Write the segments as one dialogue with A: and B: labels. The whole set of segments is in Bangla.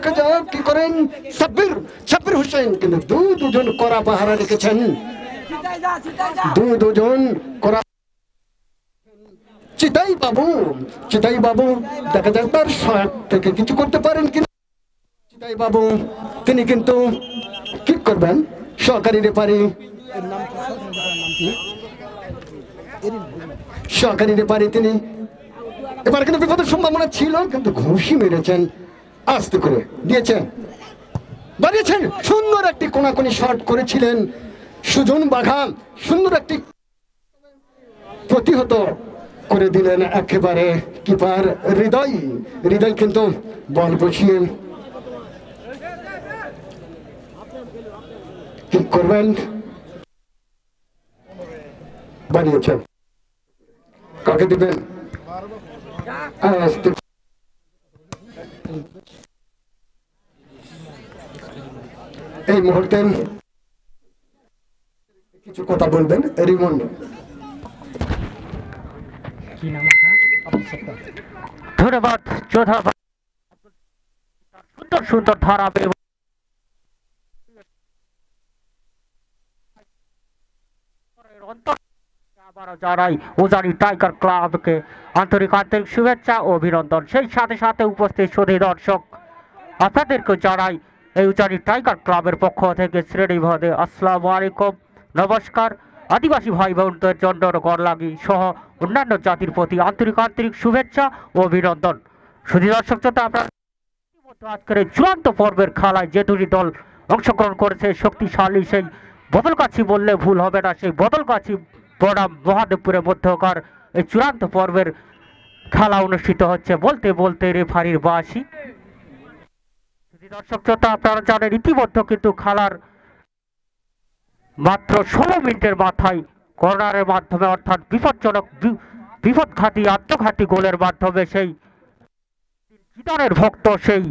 A: দেখা যাক কি করেন সাব্বির হোসেন। কিন্তু দুজন কড়া পাহারা রেখেছেন, দুজন কড়া। চিতাই বাবু দেখা যাক তার শট থেকে কিছু করতে পারেন কিনা। চিতাই বাবু তিনি কিন্তু কি করবেন, সহকারী রেফারি তিনি এবার কিন্তু বিপদের সম্ভাবনা ছিল, কিন্তু ঘুষি মেরেছেন, আস্তে করে দিয়েছেন, বাড়িয়েছেন। সুন্দর একটি কোনাকুনি শট করেছিলেন সুজন বাঘা, সুন্দর একটি প্রতিহত করে দিলেন একেবারে কিপার হৃদয় কিন্তু বল বসিয়ে কি করবেন, বানিয়েছেন, কাকে দিবেন। এই মুহূর্তে কিছু কথা বলবেন রিমন।
B: ধন্যবাদ যোধা, সুন্দর ধারা জানাই উজানি টাইগার ক্লাবকে আন্তরিক শুভেচ্ছা ও অভিনন্দন। সেই সাথে সাথে উপস্থিত সুধী দর্শক আপনাদেরকে জানাই এই উজানি টাইগার ক্লাবের পক্ষ থেকে শ্রেণীভদে আসসালামু আলাইকুম, নমস্কার। আদিবাসী ভাই বোনদের জন্য গড়লাগি সহ অন্যান্য জাতির প্রতি আন্তরিক শুভেচ্ছা ও অভিনন্দন। সুধী দর্শক শ্রোতা, আপনারা আজকের চূড়ান্ত পর্বের খেলায় যে দুটি দল অংশগ্রহণ করেছে, শক্তিশালী সেই বদলগাছি বললে ভুল হবে না, সেই বদলগাছি বনাম মহাদেবপুরের মধ্যকার এই চূড়ান্ত পর্বের খেলা অনুষ্ঠিত হচ্ছে। বলতে রেফারির বাঁশি। দর্শক শ্রোতা, আপনারা জানেন ইতিমধ্যে কিন্তু খেলার মাত্র 16 মিনিটের মাথায় কর্নারের মাধ্যমে অর্থাৎ বিপদঘাতী আত্মঘাতী গোলের মাধ্যমে সেই জিদানের ভক্ত সেই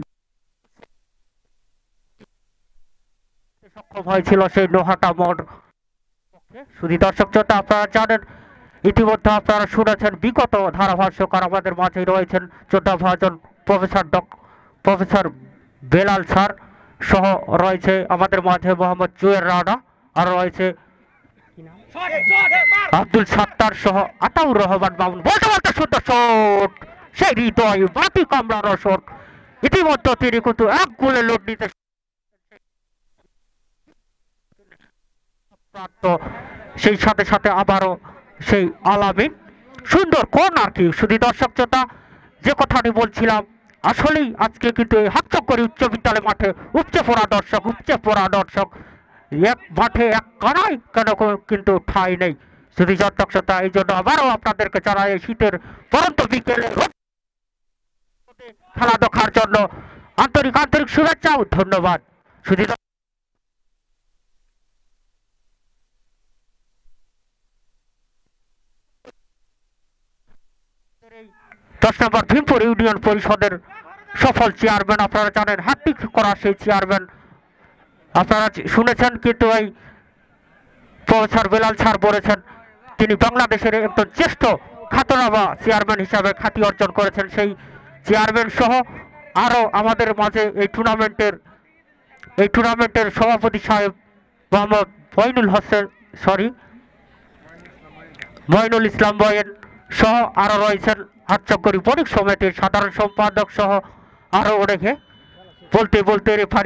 B: সক্ষম হয়েছিল সেই নোহাটা মোড়। শুধু দর্শক শ্রোতা, আপনারা জানেন ইতিমধ্যে আপনারা শুনেছেন বিগত ধারাভাষ্যকার আমাদের মাঝে রয়েছেন যোদ্ধাভাজন প্রফেসর বেলাল স্যার সহ রয়েছে আমাদের মাঝে মোহাম্মদ জুয়ের রানা, আর রয়েছে আব্দুল সাত্তার সহ আতাউর রহমান মামুন। বলতে সুন্দর শট, সেই হৃদয় মাটি কামড়ানো শট। ইতিমধ্যে তিনি কিন্তু এক গোলে লোড নিতে সেই সাথে সাথে আবারও সেই আলামিন সুন্দর কর্নার কি। শুধু দর্শক শ্রোতা, যে কথাটি বলছিলাম, আসলেই আজকে কিন্তু এই হাটচক্করি উচ্চ বিদ্যালয় মাঠে উপচে পড়া দর্শক এক মাঠে এক কানায় কেন কিন্তু ঠাঁই নেই। শুধু দর্শক শ্রোতা, এই জন্য আবারও আপনাদেরকে জানাই এই শীতের পরন্ত বিকেলে খেলা দেখার জন্য আন্তরিক শুভেচ্ছা ও ধন্যবাদ। শুধু 10 নম্বর ভীমপুর ইউনিয়ন পরিষদের সফল চেয়ারম্যান, আপনারা জানেন হ্যাট্রিক করা সেই চেয়ারম্যান আপনারা শুনেছেন, কিন্তু এই প্রফেসর বেলাল স্যার বলেছেন তিনি বাংলাদেশের একজন জ্যেষ্ঠ খ্যাতনামা চেয়ারম্যান হিসাবে খ্যাতি অর্জন করেছেন। সেই চেয়ারম্যান সহ আরও আমাদের মাঝে এই টুর্নামেন্টের সভাপতি সাহেব মোহাম্মদ মঈনুল ইসলাম বয়েন সহ আরও রয়েছেন হাটচক্করি বণিক সমিতির সাধারণ সম্পাদক সহ আরও অনেকে। বলতে রেফারি